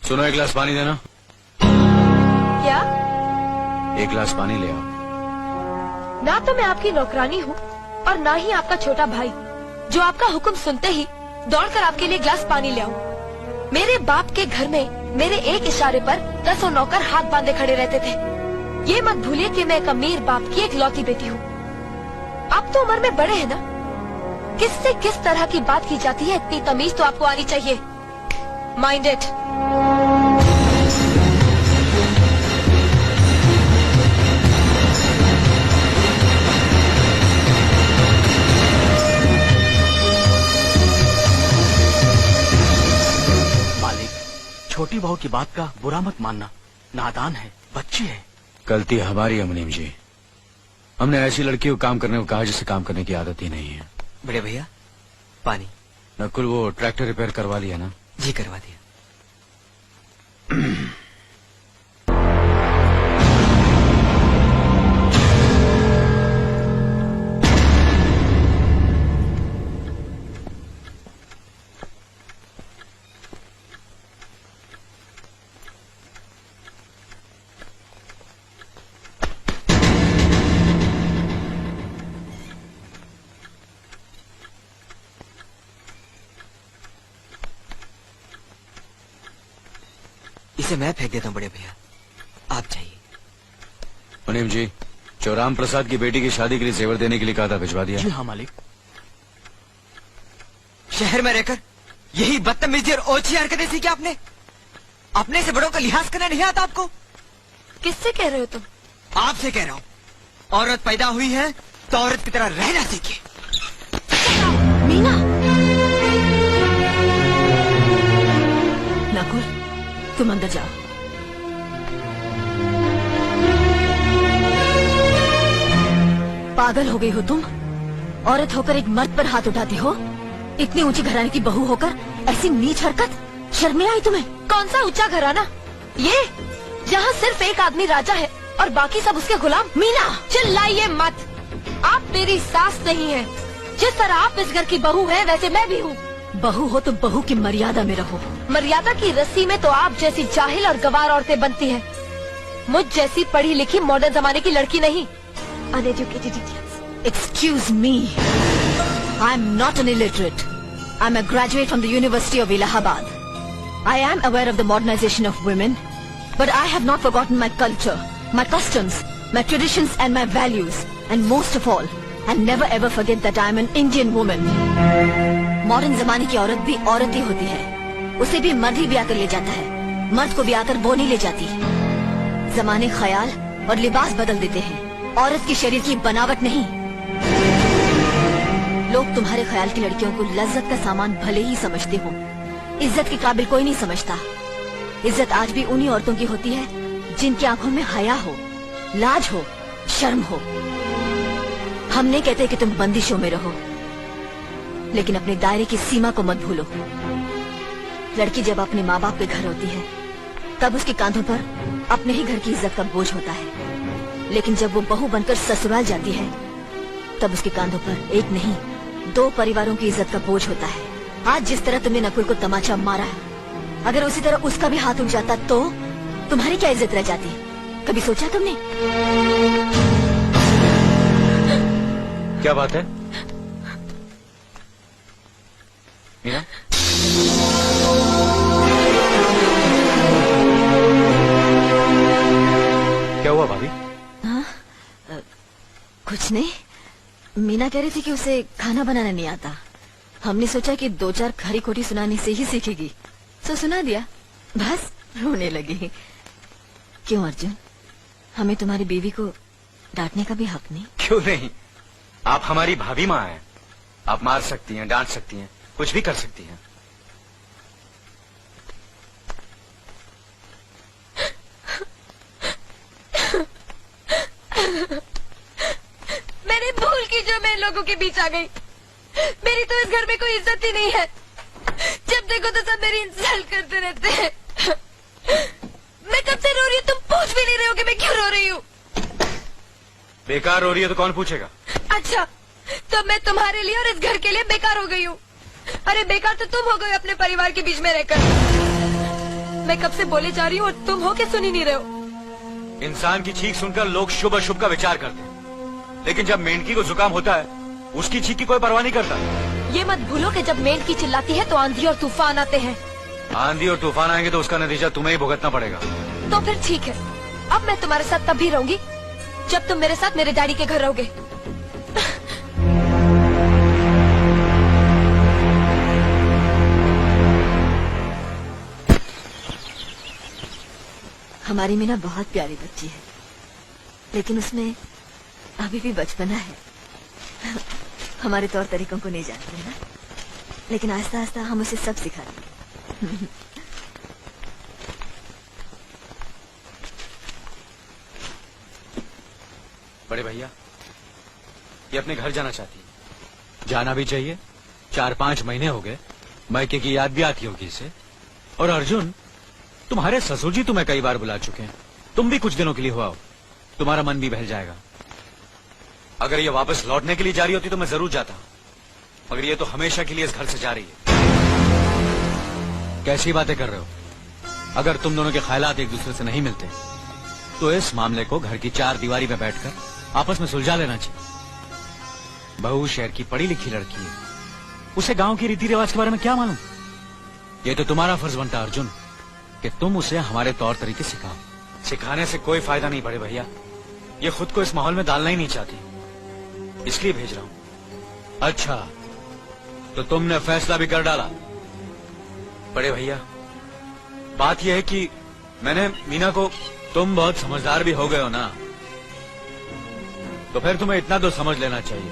सुनो, एक गिलास पानी देना। क्या? एक गिलास पानी ले आओ। ना तो मैं आपकी नौकरानी हूँ और ना ही आपका छोटा भाई जो आपका हुक्म सुनते ही दौड़कर आपके लिए गिलास पानी ले आऊं। मेरे बाप के घर में मेरे एक इशारे पर 10 नौकर हाथ बांधे खड़े रहते थे। ये मत भूलिए कि मैं एक अमीर बाप की इकलौती बेटी हूँ। आप तो उम्र में बड़े हैं ना, किससे किस तरह की बात की जाती है इतनी तमीज तो आपको आनी चाहिए। Mind it. छोटी बहू की बात का बुरा मत मानना, नादान है, बच्ची है। गलती हमारी है मुनीम जी। हमने ऐसी लड़की को काम करने को कहा जिसे काम करने की आदत ही नहीं है। बड़े भैया पानी। नकुल, वो ट्रैक्टर रिपेयर करवा लिया ना? जी करवा दिया। इसे मैं फेंक देता हूँ बड़े भैया, आप जाइए। मुनीम जी, जो राम प्रसाद की बेटी की शादी के लिए जेवर देने के लिए कहा था, भिजवा दिया? जी हाँ मालिक। शहर में रहकर यही बदतमीजी और ओछी हरकतें सीखी आपने? अपने से बड़ों का लिहाज करना नहीं आता आपको? किससे कह रहे हो तुम? आपसे कह रहा हूँ। औरत पैदा हुई है तो औरत की तरह रहना सीखिए। मीना। नकुल, तुम अंदर जाओ। पागल हो गई हो तुम? औरत होकर एक मर्द पर हाथ उठाती हो? इतनी ऊंची घराने की बहू होकर ऐसी नीच हरकत, शर्म नहीं आई तुम्हें? कौन सा ऊंचा घराना? ये जहाँ सिर्फ एक आदमी राजा है और बाकी सब उसके गुलाम। मीना, चिल्लाइए मत। आप मेरी सास नहीं है। जिस तरह आप इस घर की बहू है वैसे मैं भी हूँ। बहू हो तो बहू की मर्यादा में रहो। मर्यादा की रस्सी में तो आप जैसी जाहिल और गवार औरतें बनती हैं। मुझ जैसी पढ़ी लिखी मॉडर्न जमाने की लड़की नहीं। Uneducated idiots. Excuse me. I'm not an illiterate. I'm a graduate from the University of Allahabad. I am aware of the modernization of women, but I have not forgotten my culture, my customs, my traditions and my values. And most of all, I never ever forget that I am an Indian woman. Modern जमाने की औरत भी औरत ही होती है। उसे भी मर्द ही ब्याह कर ले जाता है, मर्द को ब्याह कर वो नहीं ले जाती। जमाने ख्याल और लिबास बदल देते हैं, औरत की शरीर की बनावट नहीं। लोग तुम्हारे ख्याल की लड़कियों को लज्जत का सामान भले ही समझते हो, इज्जत के काबिल कोई नहीं समझता। इज्जत आज भी उन्हीं औरतों की होती है जिनकी आंखों में हया हो, लाज हो, शर्म हो। हम नहीं कहते कि तुम बंदिशों में रहो, लेकिन अपने दायरे की सीमा को मत भूलो। लड़की जब अपने माँ बाप के घर होती है तब उसके कांधों पर अपने ही घर की इज्जत का बोझ होता है, लेकिन जब वो बहू बनकर ससुराल जाती है तब उसके कांधों पर एक नहीं 2 परिवारों की इज्जत का बोझ होता है। आज जिस तरह तुमने नकुल को तमाचा मारा, अगर उसी तरह उसका भी हाथ उठ जाता तो तुम्हारी क्या इज्जत रह जाती? कभी सोचा तुमने? क्या बात है मीना? क्या हुआ भाभी? हाँ, कुछ नहीं। मीना कह रही थी कि उसे खाना बनाना नहीं आता। हमने सोचा कि 2-4 खरी खोटी सुनाने से ही सीखेगी, तो सुना दिया। बस रोने लगी। क्यों अर्जुन, हमें तुम्हारी बीवी को डांटने का भी हक नहीं? क्यों नहीं, आप हमारी भाभी माँ हैं। आप मार सकती हैं, डांट सकती हैं, कुछ भी कर सकती हैं। मैंने भूल की जो मैं लोगों के बीच आ गई। मेरी तो इस घर में कोई इज्जत ही नहीं है। जब देखो तो सब मेरी इंसल्ट करते रहते हैं। मैं कब से रो रही हूँ, तुम पूछ भी नहीं रहे हो कि मैं क्यों रो रही हूँ। बेकार हो रही है तो कौन पूछेगा? अच्छा, तो मैं तुम्हारे लिए और इस घर के लिए बेकार हो गई हूँ। अरे बेकार तो तुम हो गए अपने परिवार के बीच में रहकर। मैं कब से बोले जा रही हूँ और तुम हो के सुन ही नहीं रहे हो। इंसान की चीख सुनकर लोग शुभ अशुभ का विचार करते हैं, लेकिन जब मेंढकी को जुकाम होता है उसकी चीख की कोई परवाह नहीं करता। ये मत भूलो कि जब मेंढकी चिल्लाती है तो आंधी और तूफान आते हैं। आंधी और तूफान आएंगे तो उसका नतीजा तुम्हें ही भुगतना पड़ेगा। तो फिर ठीक है, अब मैं तुम्हारे साथ तब भी रहूंगी जब तुम मेरे साथ मेरे डैडी के घर रहोगे। हमारी मीना बहुत प्यारी बच्ची है, लेकिन उसमें अभी भी बचपना है। हमारे तौर तरीकों को नहीं जानते है ना, लेकिन आहिस्ता आहिस्ता हम उसे सब सिखा देंगे। बड़े भैया, ये अपने घर जाना चाहती है। जाना भी चाहिए, 4-5 महीने हो गए, मायके की याद भी आती होगी इसे। और अर्जुन, तुम्हारे ससुर जी तुम्हें कई बार बुला चुके हैं, तुम भी कुछ दिनों के लिए हो आओ, तुम्हारा मन भी बहल जाएगा। अगर ये वापस लौटने के लिए जा रही होती तो मैं जरूर जाता, मगर ये तो हमेशा के लिए इस घर से जा रही है। कैसी बातें कर रहे हो? अगर तुम दोनों के ख्यालात एक दूसरे से नहीं मिलते तो इस मामले को घर की 4 दीवारी में बैठकर आपस में सुलझा लेना चाहिए। बहू शहर की पढ़ी लिखी लड़की है, उसे गांव के रीति रिवाज के बारे में क्या मालूम। ये तो तुम्हारा फर्ज बनता अर्जुन कि तुम उसे हमारे तौर तरीके सिखाओ। सिखाने से कोई फायदा नहीं बड़े भैया, ये खुद को इस माहौल में डालना ही नहीं चाहती, इसलिए भेज रहा हूं। अच्छा, तो तुमने फैसला भी कर डाला। बड़े भैया, बात यह है कि मैंने मीना को, तुम बहुत समझदार भी हो गए हो ना, तो फिर तुम्हें इतना तो समझ लेना चाहिए,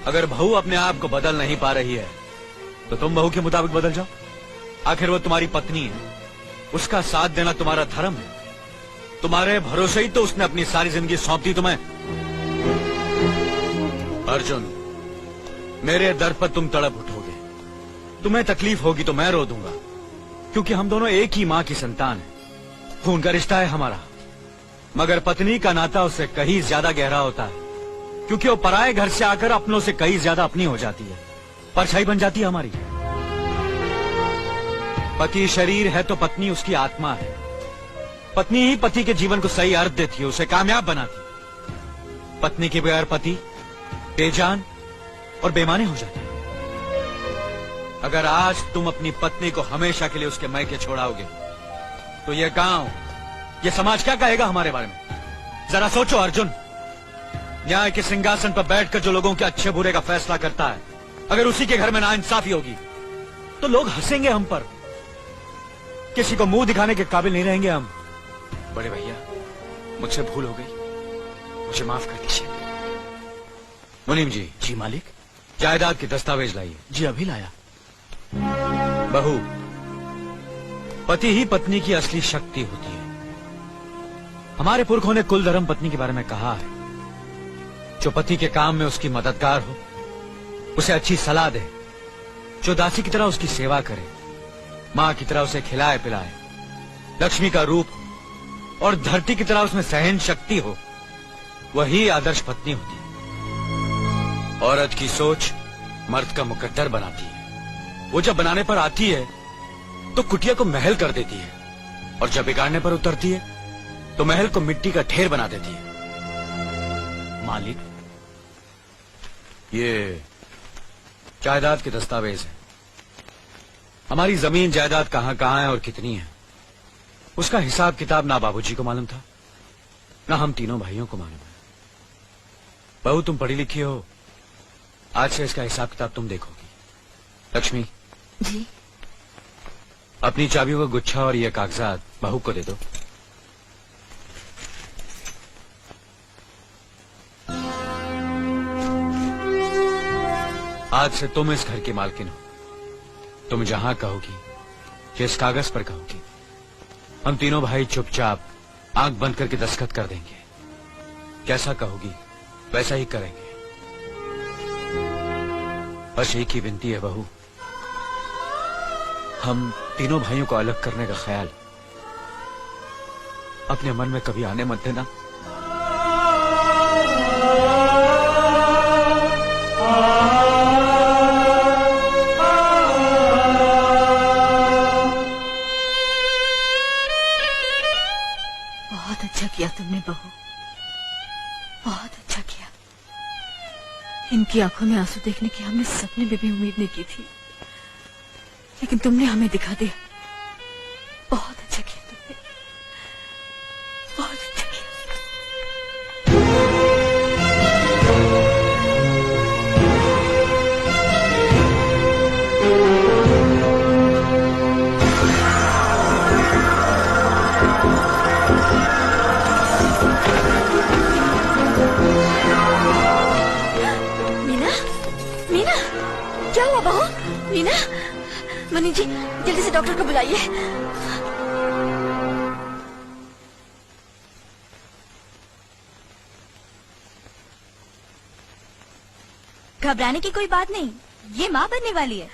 अगर बहू अपने आप को बदल नहीं पा रही है तो तुम बहू के मुताबिक बदल जाओ। आखिर वो तुम्हारी पत्नी है, उसका साथ देना तुम्हारा धर्म है। तुम्हारे भरोसे ही तो उसने अपनी सारी जिंदगी सौंप दी तुम्हें। अर्जुन, मेरे दर पर तुम तड़प उठोगे, तुम्हें तकलीफ होगी तो मैं रो दूंगा, क्योंकि हम दोनों एक ही मां की संतान हैं, खून का रिश्ता है हमारा। मगर पत्नी का नाता उससे कहीं ज्यादा गहरा होता है, क्योंकि वो पराये घर से आकर अपनों से कहीं ज्यादा अपनी हो जाती है, परछाई बन जाती है हमारी। पति शरीर है तो पत्नी उसकी आत्मा है। पत्नी ही पति के जीवन को सही अर्थ देती है, उसे कामयाब बनाती। पत्नी के बगैर पति बेजान और बेमाने हो जाते हैं। अगर आज तुम अपनी पत्नी को हमेशा के लिए उसके मायके छोड़ाओगे तो ये गांव, ये समाज क्या कहेगा हमारे बारे में? जरा सोचो अर्जुन, न्याय के सिंहासन पर बैठकर जो लोगों के अच्छे बुरे का फैसला करता है, अगर उसी के घर में नाइंसाफी होगी तो लोग हंसेंगे हम पर, किसी को मुंह दिखाने के काबिल नहीं रहेंगे हम। बड़े भैया, मुझसे भूल हो गई, मुझे माफ कर दीजिए। मुनीम जी। जी मालिक। जायदाद के दस्तावेज लाइए। जी अभी लाया। बहू, पति ही पत्नी की असली शक्ति होती है। हमारे पुरखों ने कुल धर्म पत्नी के बारे में कहा है, जो पति के काम में उसकी मददगार हो, उसे अच्छी सलाह दे, जो दासी की तरह उसकी सेवा करे, मां की तरह उसे खिलाए पिलाए, लक्ष्मी का रूप और धरती की तरह उसमें सहन शक्ति हो, वही आदर्श पत्नी होती है। औरत की सोच मर्द का मुकद्दर बनाती है। वो जब बनाने पर आती है तो कुटिया को महल कर देती है, और जब बिगाड़ने पर उतरती है तो महल को मिट्टी का ढेर बना देती है। मालिक, ये जायदाद के दस्तावेज है। हमारी जमीन जायदाद कहां कहां है और कितनी है, उसका हिसाब किताब ना बाबूजी को मालूम था, ना हम तीनों भाइयों को मालूम है। बहू, तुम पढ़ी लिखी हो, आज से इसका हिसाब किताब तुम देखोगी। लक्ष्मी जी। अपनी चाबियों का गुच्छा और ये कागजात बहू को दे दो। आज से तुम इस घर की मालकिन हो। तुम जहां कहोगी, जिस कागज पर कहोगी, हम तीनों भाई चुपचाप आंख बंद करके दस्तखत कर देंगे। जैसा कहोगी वैसा ही करेंगे। बस एक ही विनती है बहू, हम तीनों भाइयों को अलग करने का ख्याल अपने मन में कभी आने मत देना। अच्छा किया तुमने बहू, बहुत अच्छा किया। इनकी आंखों में आंसू देखने की हमने सपने में भी उम्मीद नहीं की थी, लेकिन तुमने हमें दिखा दिया। बहुत अच्छा किया तुमने, बहुत अच्छा किया। मीना, मीना, क्या हुआ बहू? मीना, मनी जी जल्दी से डॉक्टर को बुलाइए। घबराने की कोई बात नहीं, ये माँ बनने वाली है।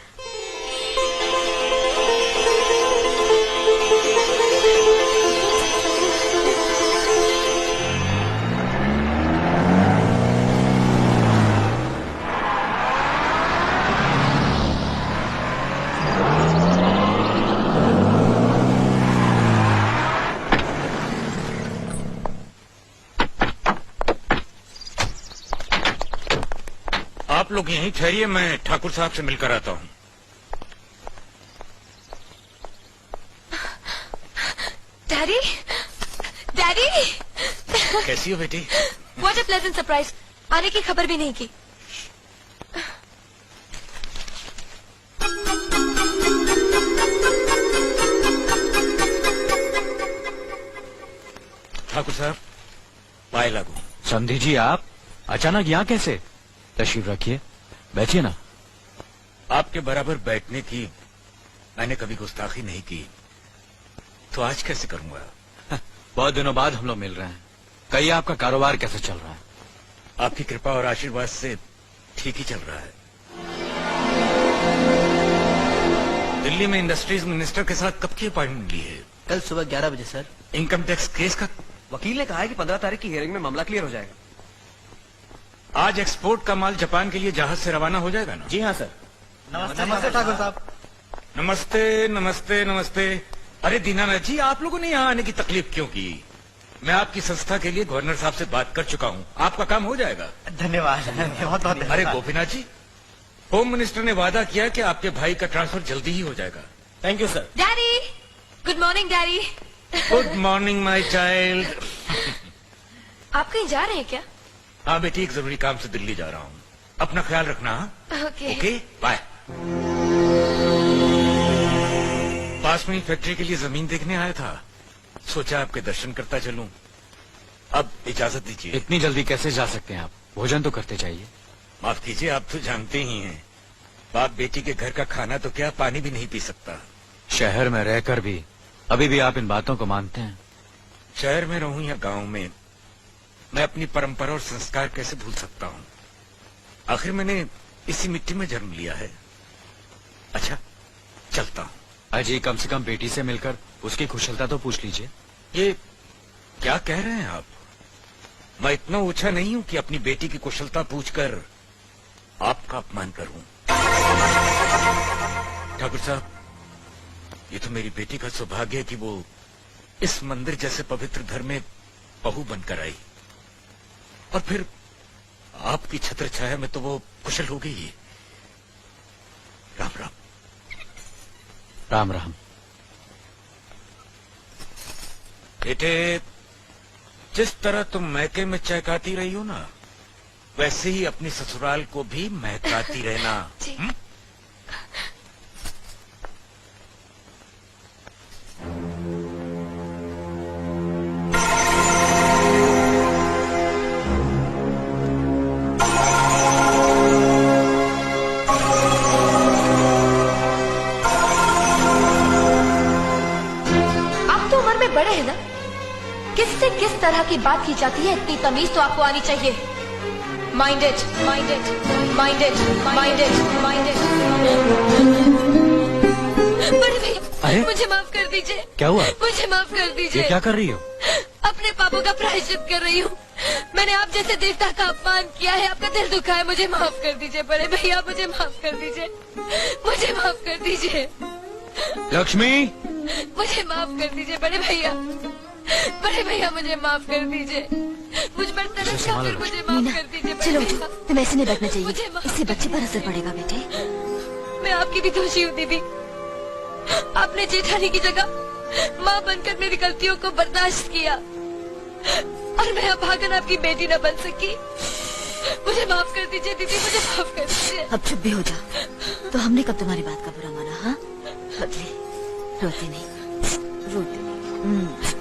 आप लोग यहीं ठहरिए, मैं ठाकुर साहब से मिलकर आता हूँ। डैडी, डैडी, कैसी हो बेटी? What a pleasant surprise. आने की खबर भी नहीं की। ठाकुर साहब, पाए लागू। समधी जी, आप अचानक यहाँ कैसे? तशरीफ रखिए, बैठिए ना। आपके बराबर बैठने की मैंने कभी गुस्ताखी नहीं की, तो आज कैसे करूंगा? बहुत दिनों बाद हम लोग मिल रहे हैं। कहिए, आपका कारोबार कैसे चल रहा है? आपकी कृपा और आशीर्वाद से ठीक ही चल रहा है। दिल्ली में इंडस्ट्रीज मिनिस्टर के साथ कब की अपॉइंटमेंट ली है? कल सुबह 11 बजे सर। इनकम टैक्स केस का वकील ने कहा है कि 15 तारीख की हियरिंग में मामला क्लियर हो जाएगा। आज एक्सपोर्ट का माल जापान के लिए जहाज से रवाना हो जाएगा ना? जी हाँ सर। नमस्ते ठाकुर साहब। नमस्ते नमस्ते नमस्ते। अरे दीनानाथ जी, आप लोगों ने यहाँ आने की तकलीफ क्यों की? मैं आपकी संस्था के लिए गवर्नर साहब से बात कर चुका हूँ, आपका काम हो जाएगा। धन्यवाद, बहुत बहुत अरे गोपीनाथ जी, होम मिनिस्टर ने वादा किया कि आपके भाई का ट्रांसफर जल्दी ही हो जाएगा। Thank you sir. Daddy, good morning daddy. Good morning my child. आप कहीं जा रहे हैं क्या? हाँ बेटी, एक जरूरी काम से दिल्ली जा रहा हूँ, अपना ख्याल रखना। ओके। Okay, bye. पास में ही फैक्ट्री के लिए जमीन देखने आया था, सोचा आपके दर्शन करता चलूं। अब इजाजत दीजिए। इतनी जल्दी कैसे जा सकते हैं आप? भोजन तो करते जाइए। माफ कीजिए, आप तो जानते ही हैं, बाप बेटी के घर का खाना तो क्या, पानी भी नहीं पी सकता। शहर में रहकर भी अभी भी आप इन बातों को मानते हैं? शहर में रहूं या गांव में, मैं अपनी परंपरा और संस्कार कैसे भूल सकता हूं? आखिर मैंने इसी मिट्टी में जन्म लिया है। अच्छा, चलता हूं। अजी, कम से कम बेटी से मिलकर उसकी कुशलता तो पूछ लीजिए। ये क्या कह रहे हैं आप? मैं इतना ऊंचा नहीं हूं कि अपनी बेटी की कुशलता पूछकर आपका अपमान करूं। ठाकुर साहब, ये तो मेरी बेटी का सौभाग्य है कि वो इस मंदिर जैसे पवित्र घर में बहू बनकर आई, और फिर आपकी छत्र छाया में तो वो कुशल हो गई है। राम राम। राम राम। बेटे, जिस तरह तुम मैके में चहकाती रही हो ना, वैसे ही अपनी ससुराल को भी महकाती रहना। जी। बड़े हैं ना, किससे किस तरह की बात की जाती है, इतनी तमीज तो आपको आनी चाहिए। Minded, minded, minded, minded, minded. बड़े भैया, अरे? मुझे माफ कर दीजिए। क्या हुआ? मुझे माफ कर ये दीजिए। क्या कर रही हो? अपने पापों का प्रायश्चित कर रही हूँ। मैंने आप जैसे देवता का अपमान किया है, आपका दिल दुखा है, मुझे माफ कर दीजिए बड़े भैया, मुझे माफ कर दीजिए, मुझे माफ कर दीजिए। लक्ष्मी, मुझे माफ कर दीजिए बड़े भैया। बड़े भैया मुझे माफ कर दीजिए, मुझ पर तरस खा कर मुझे माफ मीना, कर दीजिए बड़े चलो भैया। उठो, तुम्हें ऐसे नहीं बैठना चाहिए, मुझे माफ इससे बच्चे पर असर पड़ेगा बेटे। मैं आपकी भी दोषी हूँ दीदी। आपने जेठानी की जगह माँ बनकर मेरी गलतियों को बर्दाश्त किया और मैं अभागन आपकी बेटी न बन सकी। मुझे माफ कर दीजिए दीदी, मुझे माफ कर दीजिए। अब चुप भी हो जा। तो हमने कब तुम्हारी बात का बुरा माना? हाँ बदले, रोते नहीं, रोते नहीं।